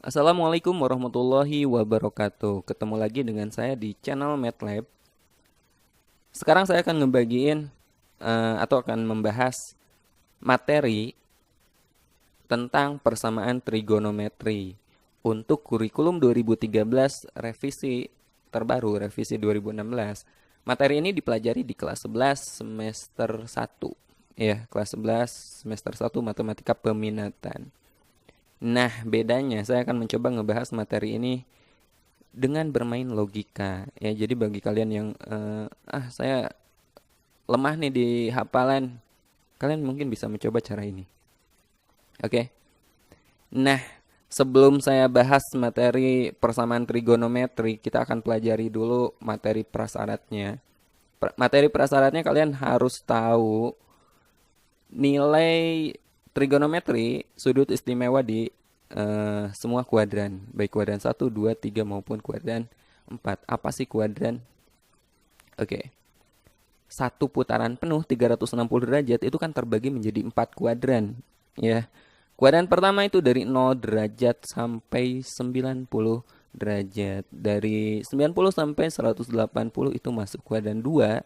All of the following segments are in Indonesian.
Assalamualaikum warahmatullahi wabarakatuh. Ketemu lagi dengan saya di channel MATLAB. Sekarang saya akan ngebagiin atau akan membahas materi tentang persamaan trigonometri untuk kurikulum 2013 revisi terbaru, revisi 2016. Materi ini dipelajari di kelas 11 semester 1. Ya, kelas 11 semester 1 matematika peminatan. Nah, bedanya saya akan mencoba ngebahas materi ini dengan bermain logika. Ya, jadi bagi kalian yang saya lemah nih di hafalan, kalian mungkin bisa mencoba cara ini. Oke. Nah, sebelum saya bahas materi persamaan trigonometri, kita akan pelajari dulu materi prasyaratnya. Materi prasyaratnya kalian harus tahu nilai trigonometri sudut istimewa di semua kuadran, baik kuadran 1, 2, 3 maupun kuadran 4. Apa sih kuadran? Oke. Satu putaran penuh 360 derajat itu kan terbagi menjadi 4 kuadran, ya. Kuadran pertama itu dari 0 derajat sampai 90 derajat. Dari 90 sampai 180 itu masuk kuadran 2.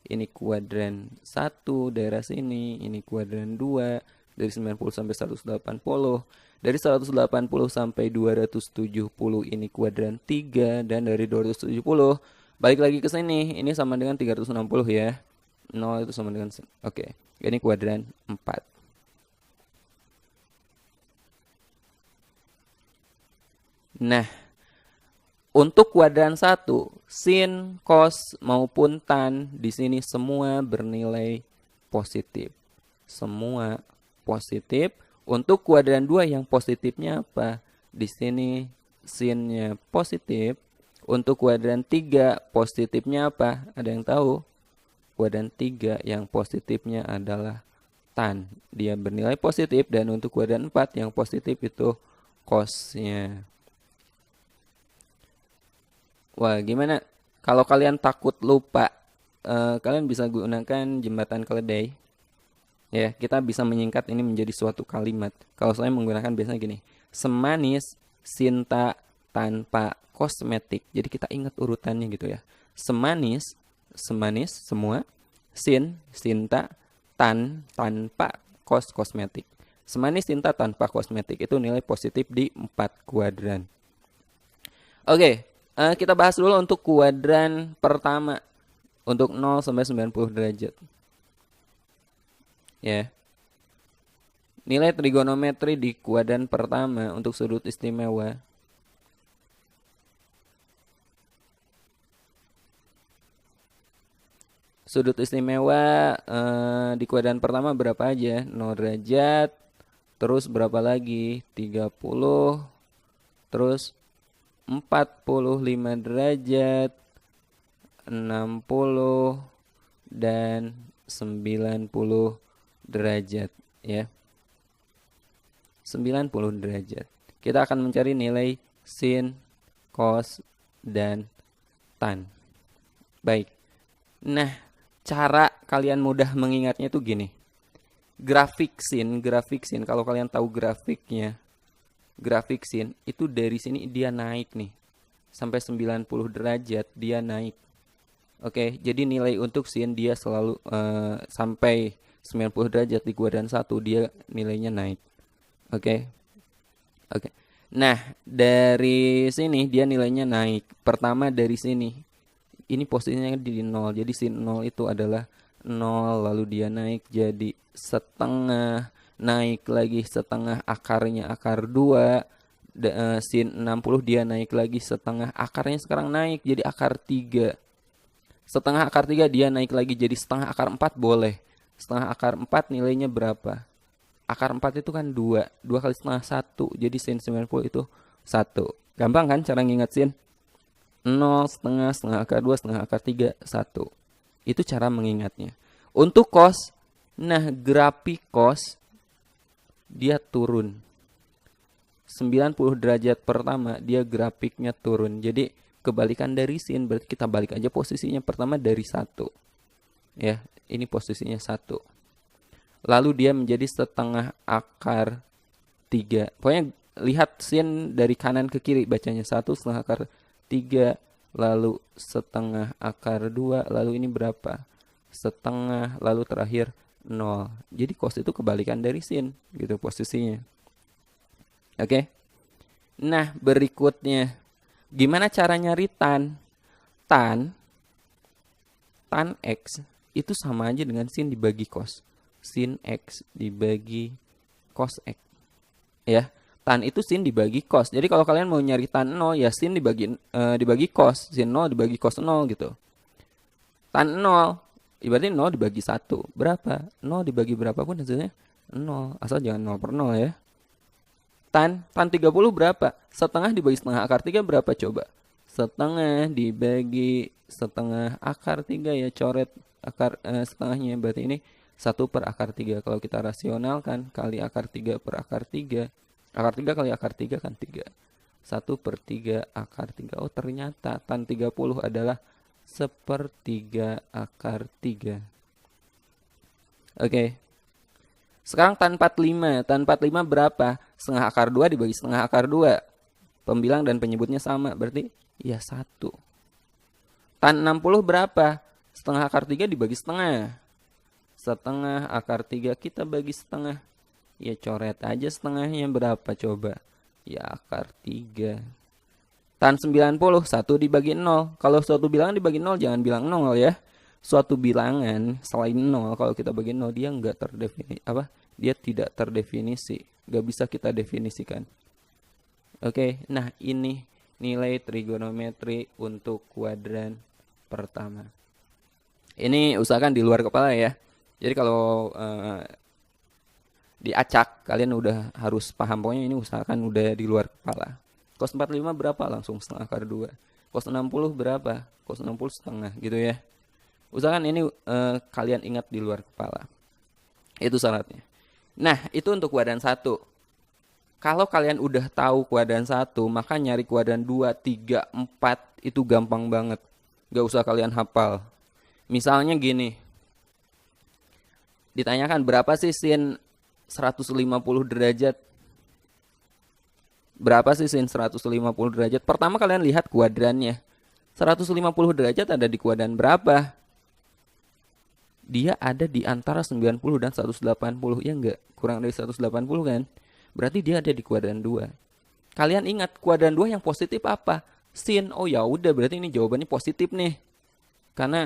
Ini kuadran 1 daerah sini, ini kuadran 2 dari 90 sampai 180. Dari 180 sampai 270 ini kuadran 3 dan dari 270 balik lagi ke sini, ini sama dengan 360 ya. 0 itu sama dengan oke. Ini kuadran 4. Nah, untuk kuadran 1, sin, cos maupun tan di sini semua bernilai positif. Semua positif. Untuk kuadran 2 yang positifnya apa? Di sini sinnya positif. Untuk kuadran 3 positifnya apa? Ada yang tahu? Kuadran 3 yang positifnya adalah tan. Dia bernilai positif. Dan untuk kuadran 4 yang positif itu cosnya. Wah, gimana? Kalau kalian takut lupa, kalian bisa gunakan jembatan keledai. Ya, kita bisa menyingkat ini menjadi suatu kalimat. Kalau saya menggunakan biasanya gini. Semanis cinta tanpa kosmetik. Jadi kita ingat urutannya gitu ya. Semanis, semanis semua. Cinta, tanpa kosmetik. Semanis cinta tanpa kosmetik. Itu nilai positif di 4 kuadran. Oke, kita bahas dulu untuk kuadran pertama. Untuk 0 sampai 90 derajat. Ya. Nilai trigonometri di kuadran pertama untuk sudut istimewa. Sudut istimewa di kuadran pertama berapa aja? 0 derajat. Terus berapa lagi? 30. Terus 45 derajat. 60 dan 90 derajat ya. 90 derajat. Kita akan mencari nilai sin, cos, dan tan. Baik. Nah, cara kalian mudah mengingatnya itu gini. Grafik sin, kalau kalian tahu grafiknya, grafik sin itu dari sini dia naik nih. Sampai 90 derajat dia naik. Oke, jadi nilai untuk sin dia selalu sampai 90 derajat di kuadran 1 dia nilainya naik. Oke. Oke. Nah, dari sini dia nilainya naik. Pertama dari sini. Ini posisinya di 0. Jadi sin 0 itu adalah 0, lalu dia naik jadi setengah, naik lagi setengah, akarnya akar 2. Sin 60 dia naik lagi setengah, akarnya sekarang naik jadi akar 3. Setengah akar 3 dia naik lagi jadi setengah akar 4 boleh. Setengah akar 4 nilainya berapa? Akar 4 itu kan 2. 2 kali setengah 1. Jadi sin 90 itu 1. Gampang kan cara nginget sin? 0, setengah, setengah akar 2, setengah akar 3, 1. Itu cara mengingatnya. Untuk cos, nah grafik cos dia turun. 90 derajat pertama dia grafiknya turun. Jadi kebalikan dari sin, berarti kita balik aja posisinya. Pertama dari 1. Ya, ini posisinya 1. Lalu dia menjadi setengah akar 3. Pokoknya lihat sin dari kanan ke kiri, bacanya 1/2 akar 3, lalu setengah akar 2, lalu ini berapa? Setengah, lalu terakhir 0. Jadi cos itu kebalikan dari sin gitu posisinya. Oke. Nah, berikutnya gimana cara nyari tan? Tan X itu sama aja dengan sin dibagi cos. Sin X dibagi cos X. Ya, tan itu sin dibagi cos. Jadi kalau kalian mau nyari tan 0 ya sin dibagi cos, sin 0 dibagi cos 0 gitu. Tan 0 ibaratnya 0 dibagi 1. Berapa? 0 dibagi berapapun hasilnya 0. Asal jangan 0 per 0 ya. Tan 30 berapa? Setengah dibagi setengah akar 3 berapa coba? Setengah dibagi setengah akar 3 ya, coret akar setengahnya, berarti ini 1 per akar 3. Kalau kita rasionalkan kali akar 3 per akar 3, akar 3 kali akar 3 kan 3. 1 per 3 akar 3. Oh ternyata tan 30 adalah 1/3 akar 3. Oke. Sekarang tan 45. Tan 45 berapa? Setengah akar 2 dibagi setengah akar 2. Pembilang dan penyebutnya sama, berarti ya 1. Tan 60 berapa? Setengah akar 3 dibagi setengah. Setengah akar 3 kita bagi setengah. Ya coret aja setengahnya, berapa coba? Ya akar 3. Tan 90, 1 dibagi 0. Kalau suatu bilangan dibagi 0 jangan bilang 0 ya. Suatu bilangan selain 0 kalau kita bagi 0 dia enggak terdefinisi dia tidak terdefinisi, enggak bisa kita definisikan. Oke, nah ini nilai trigonometri untuk kuadran pertama. Ini usahakan di luar kepala ya. Jadi kalau diacak kalian udah harus paham, pokoknya ini usahakan udah di luar kepala. Cos 45 berapa? Langsung setengah akar 2. Cos 60 berapa? Cos 60 setengah gitu ya. Usahakan ini kalian ingat di luar kepala. Itu syaratnya. Nah, itu untuk kuadran 1. Kalau kalian udah tahu kuadran 1, maka nyari kuadran 2, 3, 4 itu gampang banget. Gak usah kalian hafal. Misalnya gini. Ditanyakan berapa sih sin 150 derajat? Berapa sih sin 150 derajat? Pertama kalian lihat kuadrannya. 150 derajat ada di kuadran berapa? Dia ada di antara 90 dan 180, ya enggak? Kurang dari 180 kan? Berarti dia ada di kuadran 2. Kalian ingat kuadran 2 yang positif apa? Sin. Oh ya udah, berarti ini jawabannya positif nih. Karena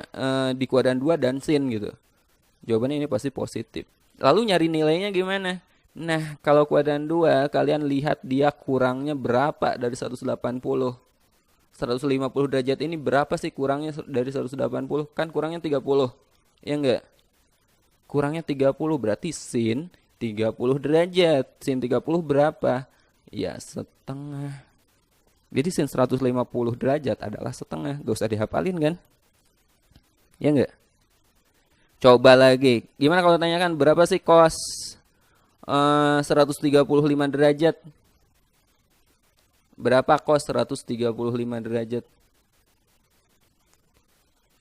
di kuadran 2 dan sin gitu. Jawabannya ini pasti positif. Lalu nyari nilainya gimana? Nah, kalau kuadran 2 kalian lihat dia kurangnya berapa dari 180? 150 derajat ini berapa sih kurangnya dari 180? Kan kurangnya 30. Ya enggak? Kurangnya 30 berarti sin 30 derajat. Sin 30 berapa? Ya setengah. Jadi sin 150 derajat adalah setengah. Gak usah dihafalin kan? Ya enggak? Coba lagi. Gimana kalau tanyakan berapa sih cos 135 derajat? Berapa cos 135 derajat?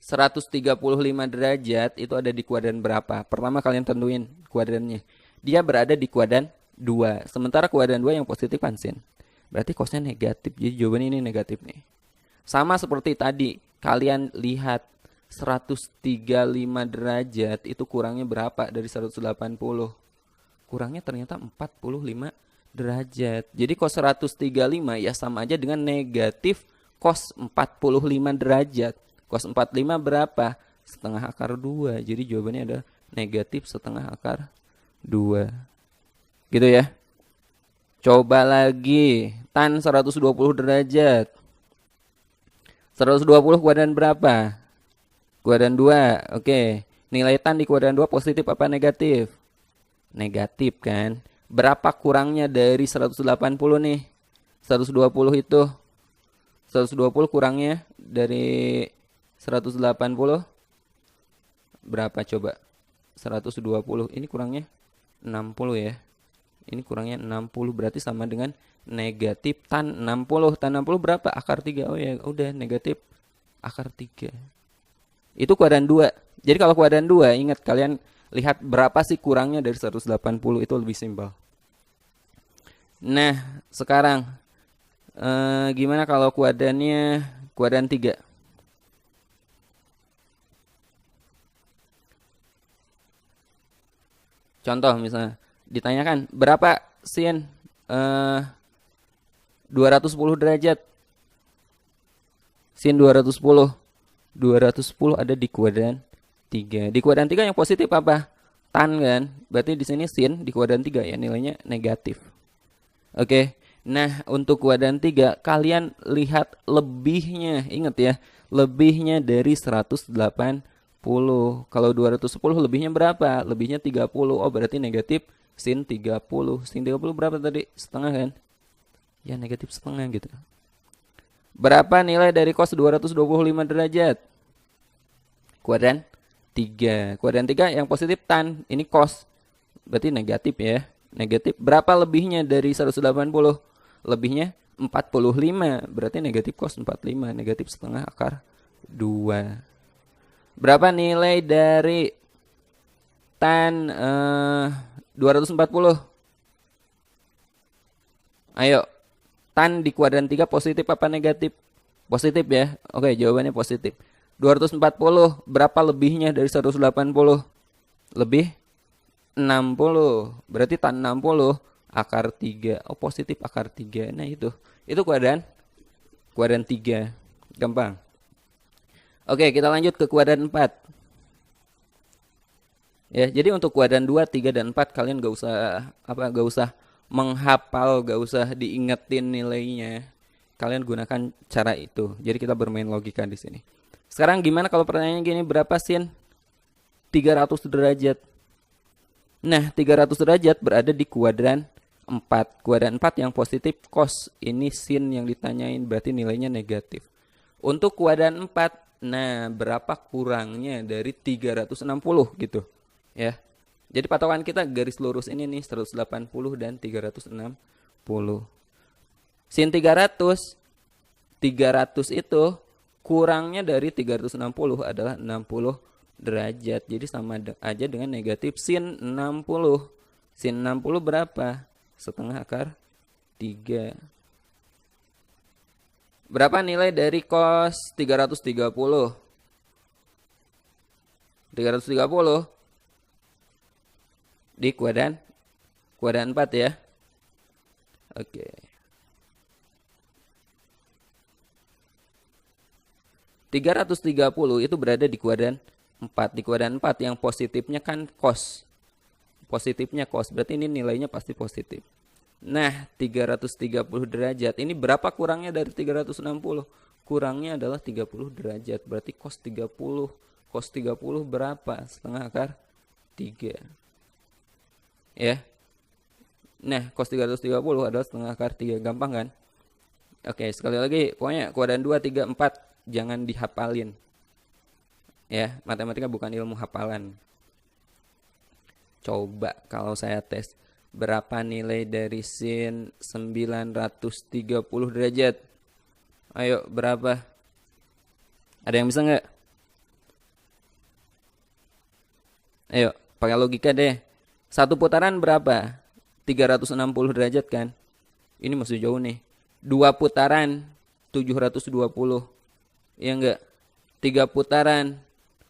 135 derajat itu ada di kuadran berapa? Pertama kalian tentuin kuadrannya. Dia berada di kuadran 2. Sementara kuadran 2 yang positif kan sin. Berarti cosnya negatif. Jadi jawabannya ini negatif nih. Sama seperti tadi. Kalian lihat 135 derajat itu kurangnya berapa dari 180? Kurangnya ternyata 45 derajat. Jadi cos 135 ya sama aja dengan negatif cos 45 derajat. Cos 45 berapa? Setengah akar 2. Jadi jawabannya ada negatif setengah akar 2. Gitu ya. Coba lagi. Tan 120 derajat. 120 kuadran berapa? Kuadran 2. Oke. Nilai tan di kuadran 2 positif apa negatif? Negatif kan. Berapa kurangnya dari 180 nih? 120 itu. 120 kurangnya dari 180 berapa coba? 120 ini kurangnya 60 ya. Ini kurangnya 60 berarti sama dengan negatif tan 60. Tan 60 berapa? Akar 3. Oh ya udah negatif akar 3. Itu kuadran 2. Jadi kalau kuadran 2 ingat kalian lihat berapa sih kurangnya dari 180 itu lebih simpel. Nah, sekarang gimana kalau kuadrannya kuadran 3? Contoh misalnya ditanyakan berapa sin 210 derajat. Sin 210. 210 ada di kuadran 3. Di kuadran 3 yang positif apa? Tan kan? Berarti di sini sin di kuadran 3 ya nilainya negatif. Oke. Nah, untuk kuadran 3 kalian lihat lebihnya. Ingat ya, lebihnya dari 180. Kalau 210 lebihnya berapa? Lebihnya 30. Oh, berarti negatif sin 30. Sin 30 berapa tadi? Setengah kan? Ya negatif setengah gitu. Berapa nilai dari cos 225 derajat? Kuadran 3. Kuadran 3 yang positif tan. Ini cos. Berarti negatif ya. Negatif. Berapa lebihnya dari 180? Lebihnya 45. Berarti negatif cos 45. Negatif setengah akar 2. Berapa nilai dari tan 240? Ayo. Tan di kuadran 3 positif apa negatif? Positif ya. Oke, jawabannya positif. 240 berapa lebihnya dari 180? Lebih 60. Berarti tan 60 akar 3. Oh, positif akar 3. Nah, itu. Itu kuadran 3. Gampang. Oke, kita lanjut ke kuadran 4. Ya, jadi untuk kuadran 2, 3 dan 4 kalian gak usah menghafal, gak usah diingetin nilainya. Kalian gunakan cara itu. Jadi kita bermain logika di sini. Sekarang gimana kalau pertanyaannya gini, berapa sin 300 derajat? Nah, 300 derajat berada di kuadran 4. Kuadran 4 yang positif cos. Ini sin yang ditanyain, berarti nilainya negatif. Untuk kuadran 4, nah berapa kurangnya dari 360 gitu. Ya. Jadi patokan kita garis lurus ini nih 180 dan 360. Sin 300 itu kurangnya dari 360 adalah 60 derajat. Jadi sama aja dengan negatif sin 60. Sin 60 berapa? Setengah akar 3. Berapa nilai dari cos 330? 330 di kuadran 4 ya. Oke. 330 itu berada di kuadran 4. Di kuadran 4 yang positifnya kan cos. Positifnya cos, berarti ini nilainya pasti positif. Nah, 330 derajat. Ini berapa kurangnya dari 360? Kurangnya adalah 30 derajat. Berarti cos 30. Cos 30 berapa? Setengah akar 3. Ya. Nah, cos 330 adalah setengah akar 3. Gampang kan? Oke, sekali lagi. Pokoknya kuadran 2, 3, 4 jangan dihafalin. Ya, matematika bukan ilmu hafalan. Coba kalau saya tes. Berapa nilai dari sin 930 derajat? Ayo, berapa? Ada yang bisa nggak? Ayo, pakai logika deh. Satu putaran berapa? 360 derajat kan? Ini masih jauh nih. Dua putaran 720. Iya enggak? Tiga putaran.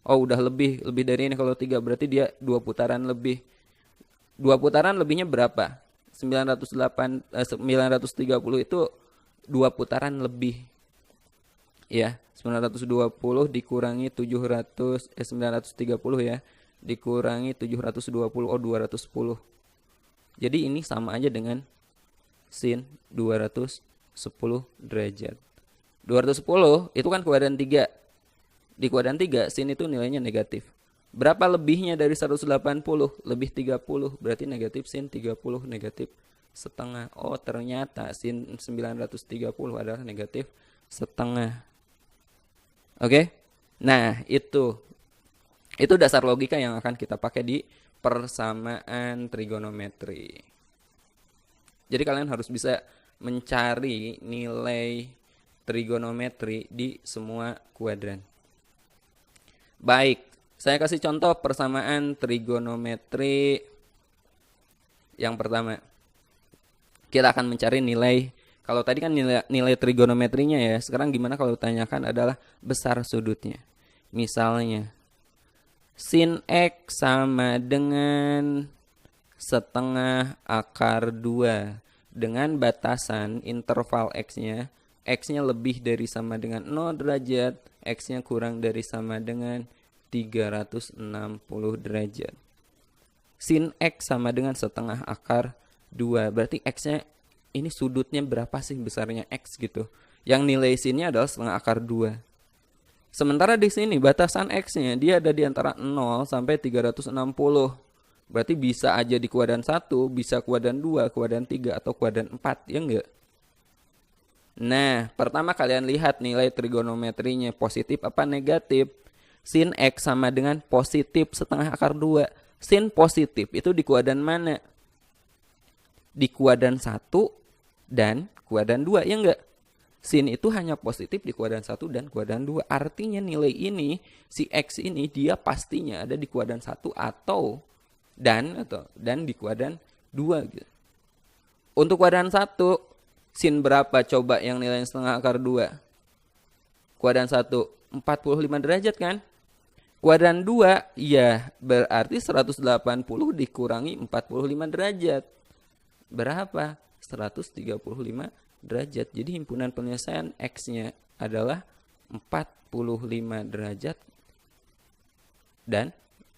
Oh, udah lebih dari ini kalau 3 berarti dia 2 putaran lebih. 2 putaran lebihnya berapa? 930 itu 2 putaran lebih. Ya, 920 dikurangi 930 ya. Dikurangi 720, oh 210. Jadi ini sama aja dengan sin 210 derajat. 210 itu kan kuadran 3. Di kuadran 3 sin itu nilainya negatif. Berapa lebihnya dari 180? Lebih 30. Berarti negatif sin 30 negatif setengah. Oh, ternyata sin 930 adalah negatif setengah. Oke? Nah, itu dasar logika yang akan kita pakai di persamaan trigonometri. Jadi kalian harus bisa mencari nilai trigonometri di semua kuadran. Baik, saya kasih contoh persamaan trigonometri yang pertama. Kita akan mencari nilai, kalau tadi kan nilai trigonometrinya ya. Sekarang gimana kalau ditanyakan adalah besar sudutnya. Misalnya sin X sama dengan setengah akar 2 dengan batasan interval X-nya lebih dari sama dengan 0 derajat, X-nya kurang dari sama dengan 360 derajat. Sin X sama dengan setengah akar 2. Berarti X-nya ini sudutnya berapa sih besarnya X gitu. Yang nilai sinnya adalah setengah akar 2. Sementara di sini batasan X-nya dia ada di antara 0 sampai 360. Berarti bisa aja di kuadran 1, bisa kuadran 2, kuadran 3, atau kuadran 4, ya enggak? Nah, pertama kalian lihat nilai trigonometrinya positif apa negatif. Sin X sama dengan positif setengah akar 2. Sin positif itu di kuadran mana? Di kuadran 1 dan kuadran 2, ya enggak? Sin itu hanya positif di kuadran 1 dan kuadran 2. Artinya nilai ini, si X ini dia pastinya ada di kuadran 1 atau dan di kuadran 2 gitu. Untuk kuadran 1, sin berapa coba yang nilainya setengah akar 2? Kuadran 1 45 derajat kan? Kuadran 2 ya berarti 180 dikurangi 45 derajat. Berapa? 135 derajat. Jadi himpunan penyelesaian X-nya adalah 45 derajat dan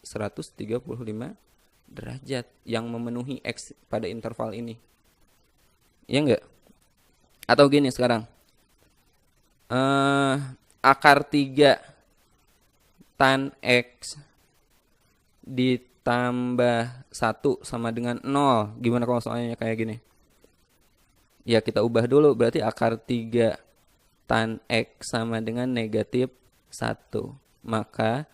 135 derajat yang memenuhi X pada interval ini. Ya enggak? Atau gini sekarang. Akar 3 tan X ditambah 1 sama dengan 0. Gimana kalau soalnya kayak gini? Ya kita ubah dulu. Berarti akar 3 tan X sama dengan negatif 1. Maka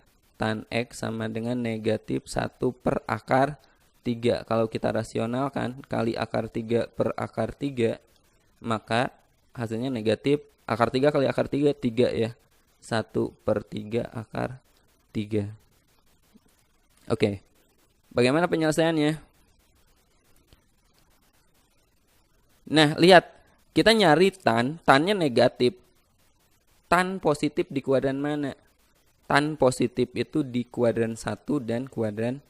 tan X sama dengan negatif 1 per akar 3. Kalau kita rasionalkan kali akar 3 per akar 3, maka hasilnya negatif. Akar 3 kali akar 3, 3 ya. 1 per 3 akar 3. Oke. Bagaimana penyelesaiannya? Nah, lihat. Kita nyari tannya negatif. Tan positif di kuadran mana? Tan positif itu di kuadran 1 dan kuadran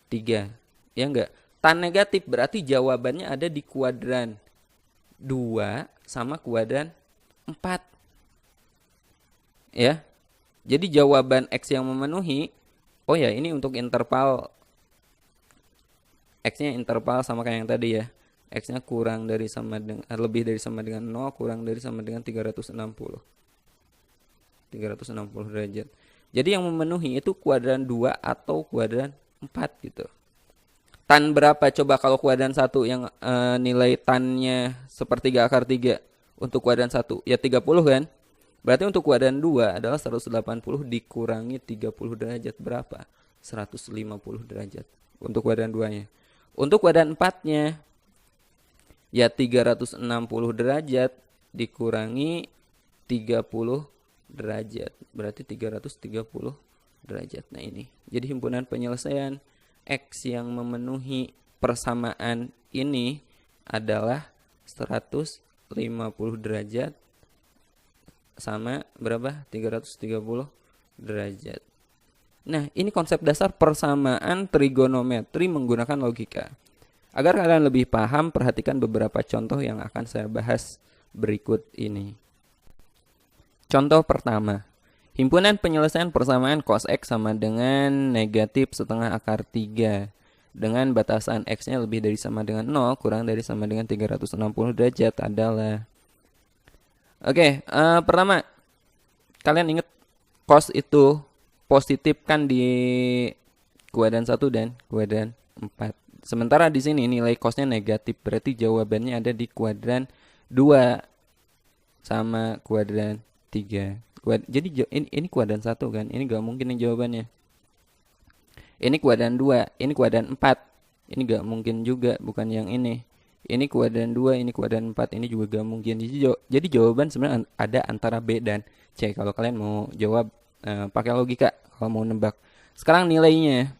3. Ya enggak? Tan negatif berarti jawabannya ada di kuadran 2 sama kuadran 4. Ya. Jadi jawaban X yang memenuhi, oh ya ini untuk interval, X-nya interval sama kayak yang tadi ya. X-nya kurang dari sama dengan, lebih dari sama dengan 0, kurang dari sama dengan 360 derajat. Jadi yang memenuhi itu kuadran 2 atau kuadran 4 gitu. Tan berapa coba kalau kuadran 1 yang nilai tannya sepertiga akar 3 untuk kuadran 1? Ya 30 kan? Berarti untuk kuadran 2 adalah 180 dikurangi 30 derajat berapa? 150 derajat untuk kuadran 2-nya. Untuk kuadran 4-nya ya 360 derajat dikurangi 30 derajat. Berarti 330 derajat. Nah ini. Jadi himpunan penyelesaian X yang memenuhi persamaan ini adalah 150 derajat sama berapa? 330 derajat. Nah, ini konsep dasar persamaan trigonometri menggunakan logika. Agar kalian lebih paham, perhatikan beberapa contoh yang akan saya bahas berikut ini. Contoh pertama. Himpunan penyelesaian persamaan cos X sama dengan negatif setengah akar 3. Dengan batasan X-nya lebih dari sama dengan 0, kurang dari sama dengan 360 derajat adalah. Oke, pertama, kalian ingat cos itu positif kan di kuadran 1 dan kuadran 4. Sementara di sini nilai cosnya negatif, berarti jawabannya ada di kuadran 2 sama kuadran 3. Jadi ini kuadran 1 kan, ini gak mungkin yang jawabannya. Ini kuadran 2, ini kuadran 4. Ini gak mungkin juga, bukan yang ini. Ini kuadran 2, ini kuadran 4, ini juga gak mungkin. Jadi jawaban sebenarnya ada antara B dan C. Kalau kalian mau jawab pakai logika, kalau mau nebak. Sekarang nilainya.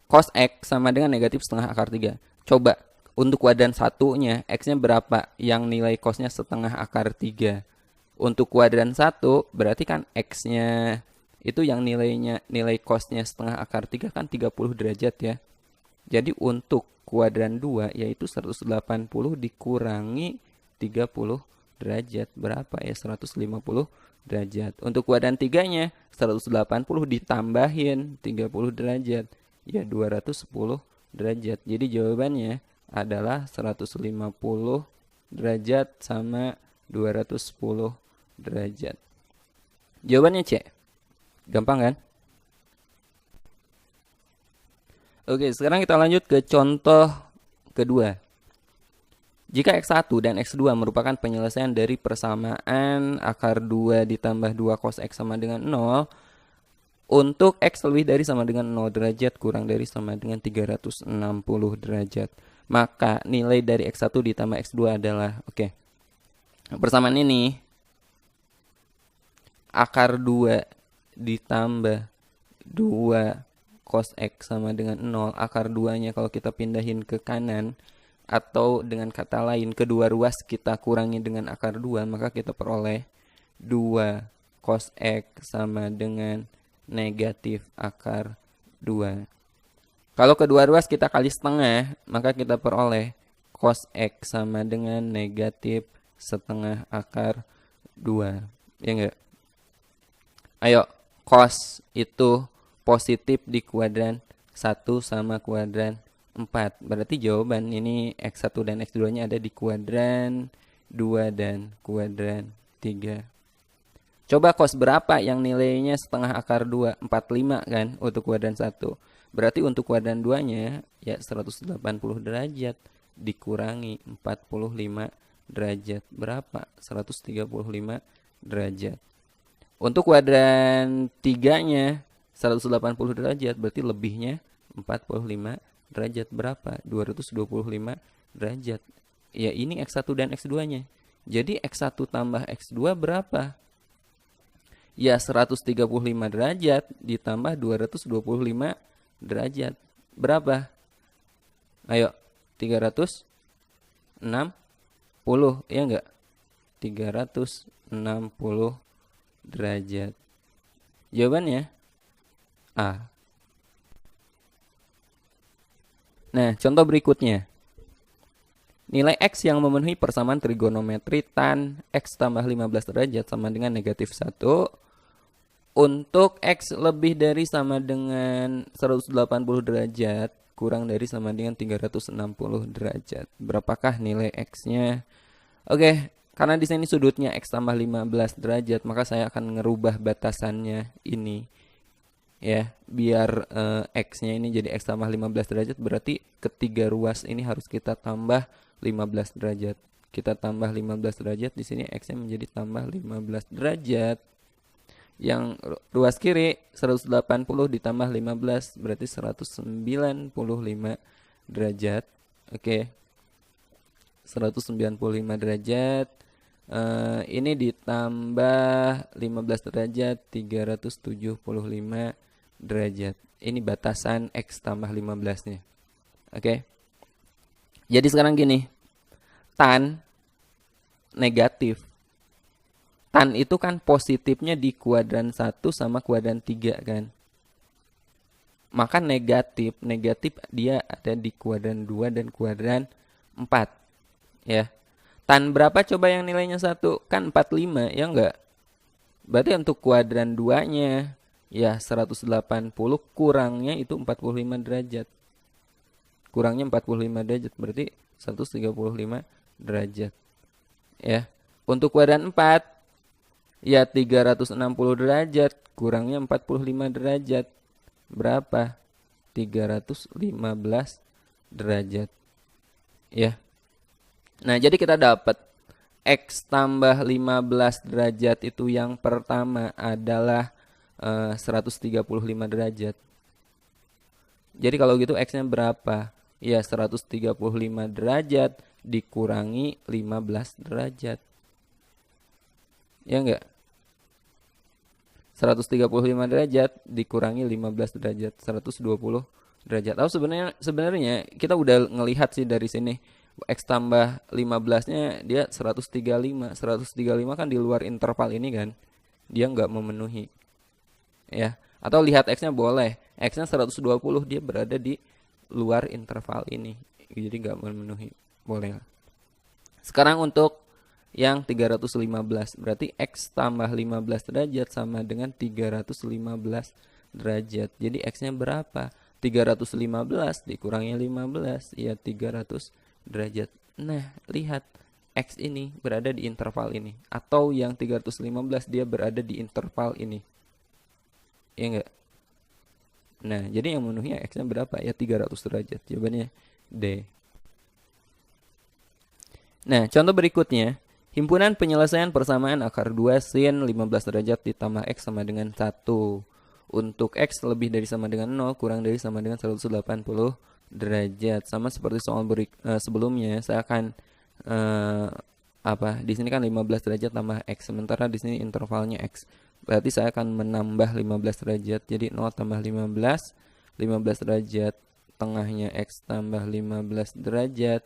Cos X sama dengan negatif setengah akar 3. Coba, Untuk kuadran satunya, X-nya berapa? Yang nilai cosnya setengah akar 3. Untuk kuadran 1, berarti kan X-nya itu yang nilai cosnya setengah akar 3 kan 30 derajat ya. Jadi untuk kuadran 2 yaitu 180 dikurangi 30 derajat. Berapa ya? 150 derajat. Untuk kuadran 3-nya 180 ditambahin 30 derajat. Ya 210 derajat. Jadi jawabannya adalah 150 derajat sama 210 derajat. Jawabannya C. Gampang kan? Oke, sekarang kita lanjut ke contoh kedua. Jika X1 dan X2 merupakan penyelesaian dari persamaan akar 2 ditambah 2 cos X sama dengan 0, untuk X lebih dari sama dengan 0 derajat kurang dari sama dengan 360 derajat, maka nilai dari X1 ditambah X2 adalah, oke, persamaan ini akar 2 ditambah 2 cos X sama dengan 0. Akar 2-nya kalau kita pindahin ke kanan, atau dengan kata lain kedua ruas kita kurangi dengan akar 2, maka kita peroleh 2 cos X sama dengan negatif akar 2. Kalau kedua ruas kita kali setengah, maka kita peroleh cos X sama dengan negatif setengah akar 2. Ya enggak? Ayo, cos itu positif di kuadran 1 sama kuadran 4. Berarti jawaban ini X1 dan X2-nya ada di kuadran 2 dan kuadran 3. Coba cos berapa yang nilainya setengah akar 2? 45 kan untuk kuadran 1. Berarti untuk kuadran 2-nya ya 180 derajat dikurangi 45 derajat. Berapa? 135 derajat. Untuk kuadran 3-nya 180 derajat, berarti lebihnya 45 derajat. Berapa? 225 derajat. Ya ini X1 dan X2-nya. Jadi X1 tambah X2 berapa? Ya 135 derajat ditambah 225 derajat. Berapa? Ayo, 360, ya enggak? 360 derajat. Jawabannya A. Nah, contoh berikutnya. Nilai X yang memenuhi persamaan trigonometri tan X tambah 15 derajat sama dengan negatif 1. Untuk X lebih dari sama dengan 180 derajat kurang dari sama dengan 360 derajat. Berapakah nilai X-nya? Oke, karena di sini sudutnya X tambah 15 derajat, maka saya akan ngerubah batasannya ini. Ya, biar X-nya ini jadi X tambah 15 derajat, berarti ketiga ruas ini harus kita tambah 15 derajat. Kita tambah 15 derajat, di sini X-nya menjadi tambah 15 derajat. Yang ruas kiri 180 ditambah 15 berarti 195 derajat. Oke. 195 derajat. Ini ditambah 15 derajat 375 derajat. Ini batasan X tambah 15-nya. Oke. Jadi sekarang gini. Tan negatif. Tan itu kan positifnya di kuadran 1 sama kuadran 3 kan. Maka negatif dia ada di kuadran 2 dan kuadran 4. Ya. Tan berapa coba yang nilainya 1? Kan 45, ya enggak? Berarti untuk kuadran 2-nya ya 180 kurangnya itu 45 derajat. Kurangnya 45 derajat berarti 135 derajat. Ya. Untuk kuadran 4 ya 360 derajat kurangnya 45 derajat. Berapa? 315 derajat. Ya. Nah, jadi kita dapat X tambah 15 derajat itu yang pertama adalah 135 derajat. Jadi kalau gitu X-nya berapa? Ya 135 derajat dikurangi 15 derajat. Ya enggak? 135 derajat dikurangi 15 derajat, 125 derajat. Oh, sebenarnya kita udah ngelihat sih dari sini. X tambah 15-nya dia 135. 135 kan di luar interval ini kan. Dia nggak memenuhi. Ya. Atau lihat X-nya boleh. X-nya 120, dia berada di luar interval ini. Jadi nggak memenuhi. Boleh. Sekarang untuk yang 315. Berarti X tambah 15 derajat sama dengan 315 derajat. Jadi X-nya berapa? 315 dikurangi 15, ya 300 derajat. Nah, lihat X ini berada di interval ini. Atau yang 315 dia berada di interval ini. Ya enggak? Nah, jadi yang memenuhi X-nya berapa? Ya 300 derajat. Jawabannya D. Nah, contoh berikutnya. Himpunan penyelesaian persamaan akar 2 sin 15 derajat ditambah X sama dengan 1. Untuk X lebih dari sama dengan 0 kurang dari sama dengan 180 derajat. Sama seperti soal sebelumnya, saya akan di sini kan 15 derajat tambah X, sementara di sini intervalnya X. Berarti saya akan menambah 15 derajat. Jadi 0 tambah 15, 15 derajat, tengahnya X tambah 15 derajat.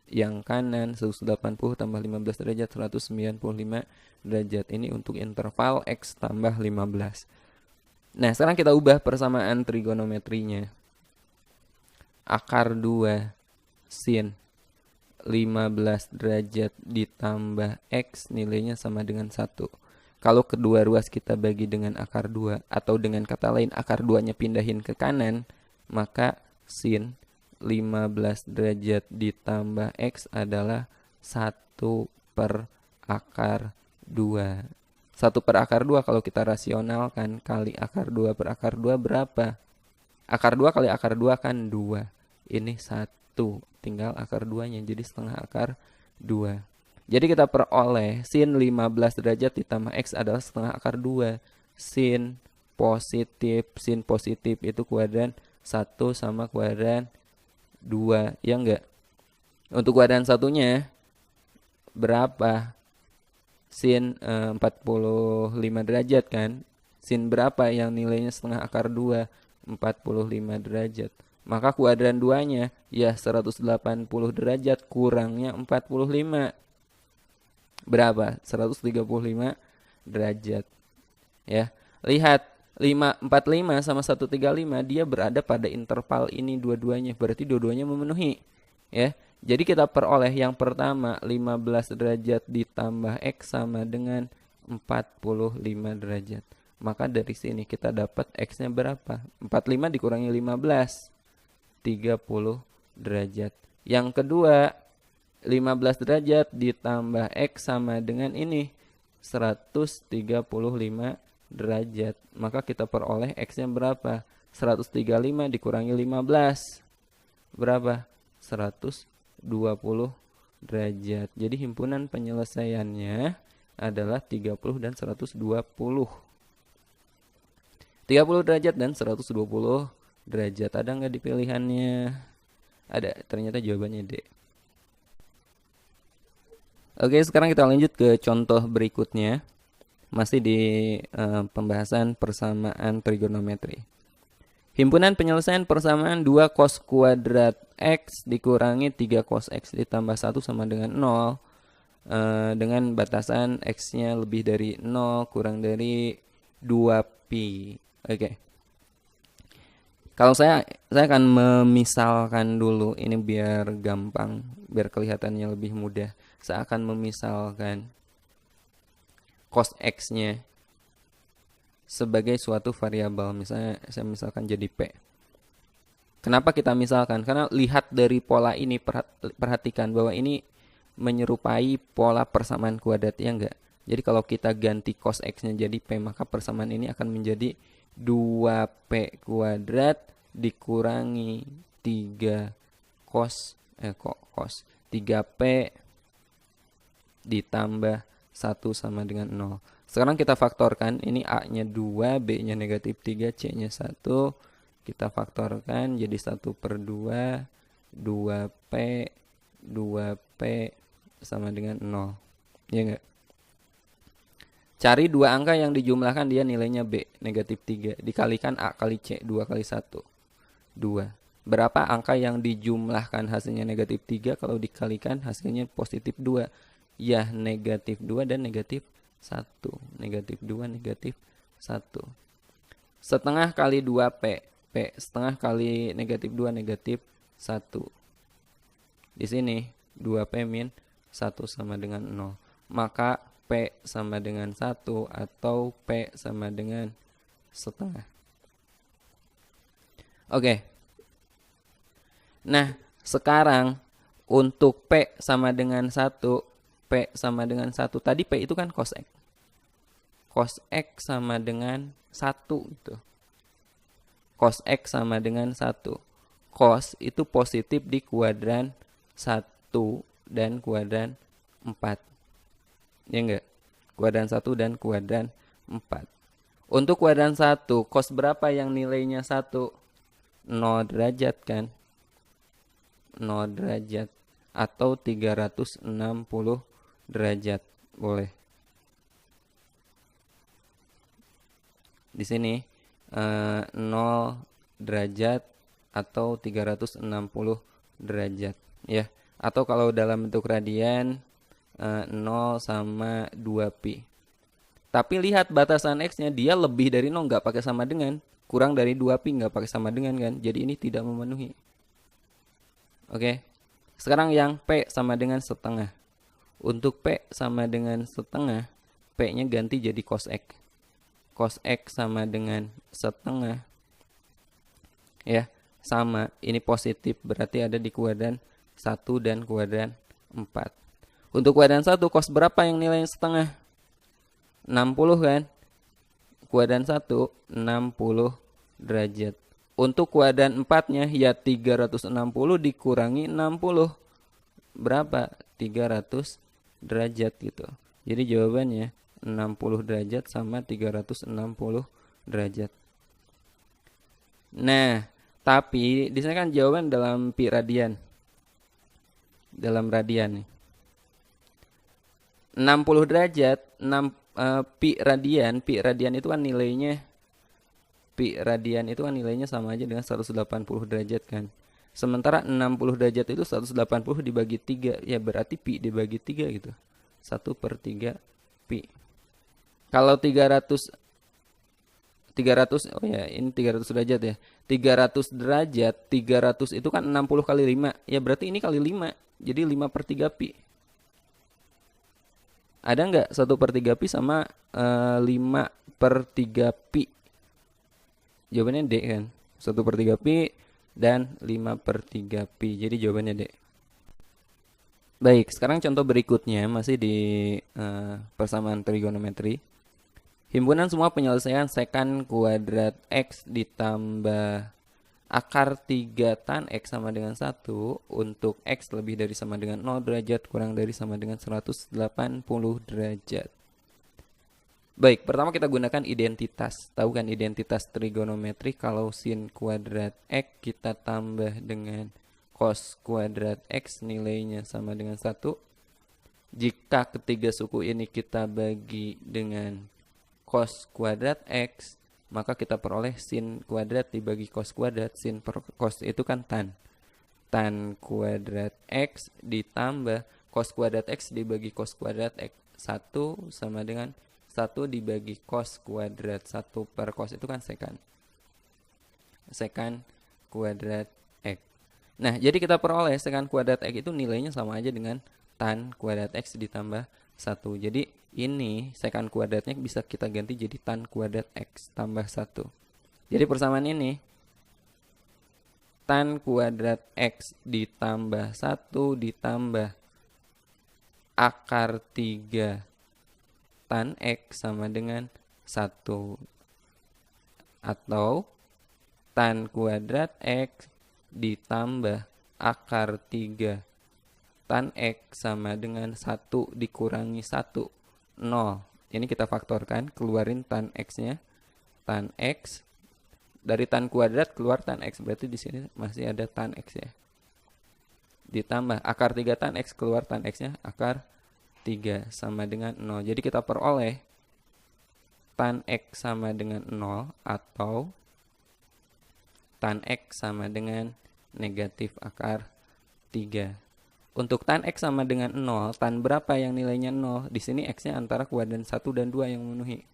Yang kanan 180 tambah 15 derajat 195 derajat. Ini untuk interval X tambah 15. Nah, sekarang kita ubah persamaan trigonometrinya. Akar 2 sin 15 derajat ditambah X nilainya sama dengan 1. Kalau kedua ruas kita bagi dengan akar 2, atau dengan kata lain akar 2-nya pindahin ke kanan, maka sin 15 derajat ditambah X adalah 1 per akar 2. 1 per akar 2 kalau kita rasionalkan kali akar 2 per akar 2 berapa? Akar 2 kali akar 2 kan 2. Ini 1. Tinggal akar 2-nya, jadi setengah akar 2. Jadi kita peroleh sin 15 derajat ditambah X adalah setengah akar 2. Sin positif itu kuadran 1 sama kuadran 2, ya enggak? Untuk kuadran satunya berapa? Sin 45 derajat kan? Sin berapa yang nilainya setengah akar 2? 45 derajat. Maka kuadran 2-nya ya 180 derajat kurangnya 45. Berapa? 135 derajat. Ya. Lihat 545 sama 135 dia berada pada interval ini dua-duanya, berarti dua-duanya memenuhi, ya. Jadi kita peroleh yang pertama 15 derajat ditambah X sama dengan 45 derajat. Maka dari sini kita dapat X-nya berapa? 45 dikurangi 15, 30 derajat. Yang kedua 15 derajat ditambah X sama dengan ini 135 derajat. Maka kita peroleh X-nya berapa? 135 dikurangi 15. Berapa? 120 derajat. Jadi himpunan penyelesaiannya adalah 30 dan 120. 30 derajat dan 120 derajat. Ada nggak di pilihannya? Ada. Ternyata jawabannya D. Oke, sekarang kita lanjut ke contoh berikutnya. Masih di pembahasan persamaan trigonometri. Himpunan penyelesaian persamaan 2 cos kuadrat X dikurangi 3 cos X ditambah 1 sama dengan 0. Dengan batasan X-nya lebih dari 0 kurang dari 2pi. Oke. Kalau saya akan memisalkan dulu ini biar gampang, biar kelihatannya lebih mudah. Saya akan memisalkan cos X-nya sebagai suatu variabel. Misalnya saya misalkan jadi P. Kenapa kita misalkan? Karena lihat dari pola ini, perhatikan bahwa ini menyerupai pola persamaan kuadrat, ya enggak? Jadi kalau kita ganti cos X-nya jadi P, maka persamaan ini akan menjadi 2P kuadrat dikurangi 3 cos 3P ditambah 1 sama dengan 0. Sekarang kita faktorkan. Ini A-nya 2, B-nya negatif 3, C-nya 1. Kita faktorkan jadi 1 per 2, 2P, 2P sama dengan 0. Ya enggak? Cari dua angka yang dijumlahkan dia nilainya B, negatif 3. Dikalikan A kali C, 2 kali 1. 2. Berapa angka yang dijumlahkan hasilnya negatif 3 kalau dikalikan hasilnya positif 2? Ya, negatif 2 dan negatif 1. Negatif 2, negatif 1. Setengah kali 2P. P setengah kali negatif 2, negatif 1. Di sini 2P min 1 sama dengan 0. Maka P sama dengan 1 atau P sama dengan setengah. Oke. Nah, sekarang untuk P sama dengan 1, P sama dengan 1. Tadi P itu kan cos X. Cos X sama dengan 1 gitu. Cos X sama dengan 1. Cos itu positif di kuadran 1 dan kuadran 4. Ya enggak? Kuadran 1 dan kuadran 4. Untuk kuadran 1, cos berapa yang nilainya 1? 0 derajat kan? 0 derajat atau 360 derajat. Boleh. Di sini 0 derajat atau 360 derajat ya. Atau kalau dalam bentuk radian 0 sama 2pi. Tapi lihat batasan X-nya dia lebih dari 0 nggak pakai sama dengan. Kurang dari 2pi nggak pakai sama dengan kan. Jadi ini tidak memenuhi. Oke. Sekarang yang P sama dengan setengah. Untuk P sama dengan setengah, P-nya ganti jadi cos X. Cos X sama dengan setengah. Ya, sama. Ini positif berarti ada di kuadran 1 dan kuadran 4. Untuk kuadran 1 cos berapa yang nilainya setengah? 60 kan? Kuadran 1 60 derajat. Untuk kuadran 4-nya ya 360 dikurangi 60. Berapa? 300 derajat gitu. Jadi jawabannya 60 derajat sama 360 derajat. Nah, tapi di sini kan jawaban dalam pi radian. Dalam radian nih. 60 derajat, pi radian itu kan nilainya sama aja dengan 180 derajat kan. Sementara 60 derajat itu 180 dibagi 3, ya berarti pi dibagi 3 gitu. 1/3 pi. Kalau 300 oh ya, ini 300 derajat ya. 300 derajat, 300 itu kan 60 kali 5. Ya berarti ini kali 5. Jadi 5/3 pi. Ada nggak 1/3 pi sama 5/3 pi? Jawabannya D kan. 1/3 pi dan 5/3 pi. Jadi jawabannya D. Baik, sekarang contoh berikutnya masih di persamaan trigonometri. Himpunan semua penyelesaian sekant kuadrat X ditambah akar 3 tan X sama dengan 1 untuk X lebih dari sama dengan 0 derajat kurang dari sama dengan 180 derajat. Baik, pertama kita gunakan identitas. Tahu kan identitas trigonometri kalau sin kuadrat X kita tambah dengan cos kuadrat X nilainya sama dengan 1. Jika ketiga suku ini kita bagi dengan cos kuadrat X, maka kita peroleh sin kuadrat dibagi cos kuadrat. Sin per cos itu kan tan. Tan kuadrat X ditambah cos kuadrat X dibagi cos kuadrat X. 1 sama dengan 1 dibagi cos kuadrat. 1 per cos itu kan sekan. Sekan kuadrat X. Nah, jadi kita peroleh sekan kuadrat X itu nilainya sama aja dengan tan kuadrat X ditambah 1. Jadi ini sekan kuadratnya bisa kita ganti jadi tan kuadrat X tambah 1. Jadi persamaan ini tan kuadrat X ditambah 1 ditambah akar 3 tan X sama dengan 1. Atau tan kuadrat X ditambah akar 3 tan X sama dengan 1 dikurangi 1. 0. Ini kita faktorkan, keluarin tan X-nya. Tan X dari tan kuadrat keluar tan X, berarti di sini masih ada tan X ya. Ditambah akar 3 tan X keluar tan X-nya, akar 3 sama dengan 0. Jadi kita peroleh tan X sama dengan 0 atau tan X sama dengan negatif akar 3. Untuk tan X sama dengan 0, tan berapa yang nilainya 0? Di sini X-nya antara kuadran 1 dan 2 yang memenuhi.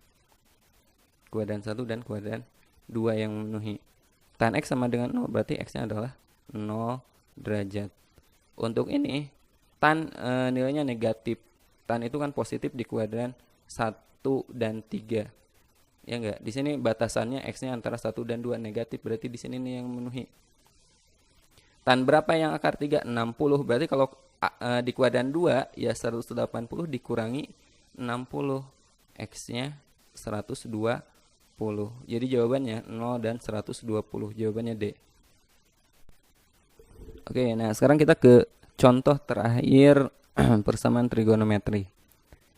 Kuadran 1 dan kuadran 2 yang memenuhi. Tan X sama dengan 0, berarti X-nya adalah 0 derajat. Untuk ini, tan nilainya negatif. Tan itu kan positif di kuadran 1 dan 3. Ya enggak? Di sini batasannya X-nya antara 1 dan 2 negatif, berarti di sini nih yang memenuhi. Tan berapa yang akar 3? 60. Berarti kalau di kuadran 2 ya 180 dikurangi 60. X-nya 120. Jadi jawabannya 0 dan 120. Jawabannya D. Oke, nah sekarang kita ke contoh terakhir persamaan trigonometri.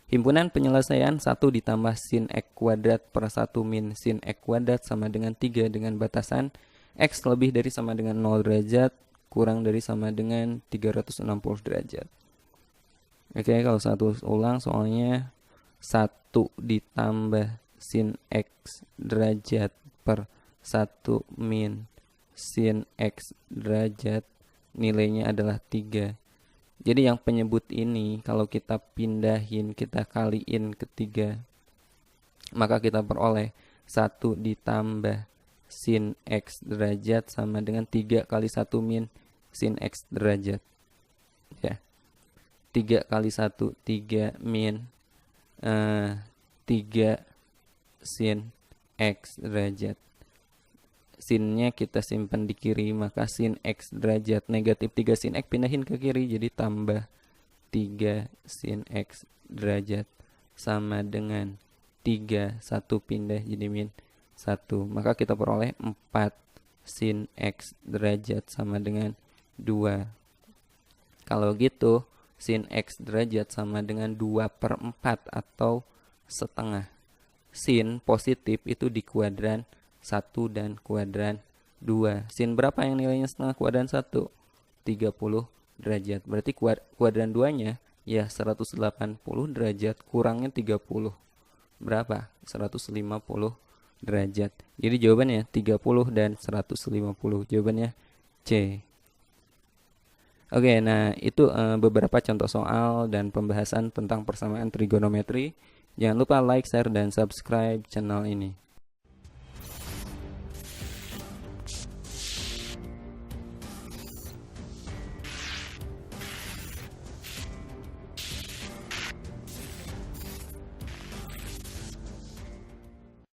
Himpunan penyelesaian 1 ditambah sin X kuadrat per 1 min sin X kuadrat sama dengan 3 dengan batasan X lebih dari sama dengan 0 derajat kurang dari sama dengan 360 derajat. Oke, kalau satu ulang soalnya 1 ditambah sin X derajat per 1 min sin X derajat nilainya adalah 3. Jadi yang penyebut ini kalau kita pindahin, kita kaliin ke 3, maka kita peroleh 1 ditambah sin X derajat sama dengan 3 kali 1 min sin X derajat. Ya. 3 kali 1, 3 min 3 sin X derajat. Sinnya kita simpan di kiri, maka sin X derajat negatif 3 sin X pindahin ke kiri, jadi tambah 3 sin X derajat sama dengan 3, 1 pindah jadi min 1. Maka kita peroleh 4 sin X derajat sama dengan 2. Kalau gitu sin X derajat sama dengan 2/4 atau setengah. Sin positif itu di kuadran 1 dan kuadran 2. Sin berapa yang nilainya setengah kuadran 1? 30 derajat. Berarti kuadran 2-nya ya 180 derajat kurangnya 30. Berapa? 150 derajat. Jadi jawabannya 30 dan 150. Jawabannya C. Oke, nah itu beberapa contoh soal dan pembahasan tentang persamaan trigonometri. Jangan lupa like, share, dan subscribe channel ini.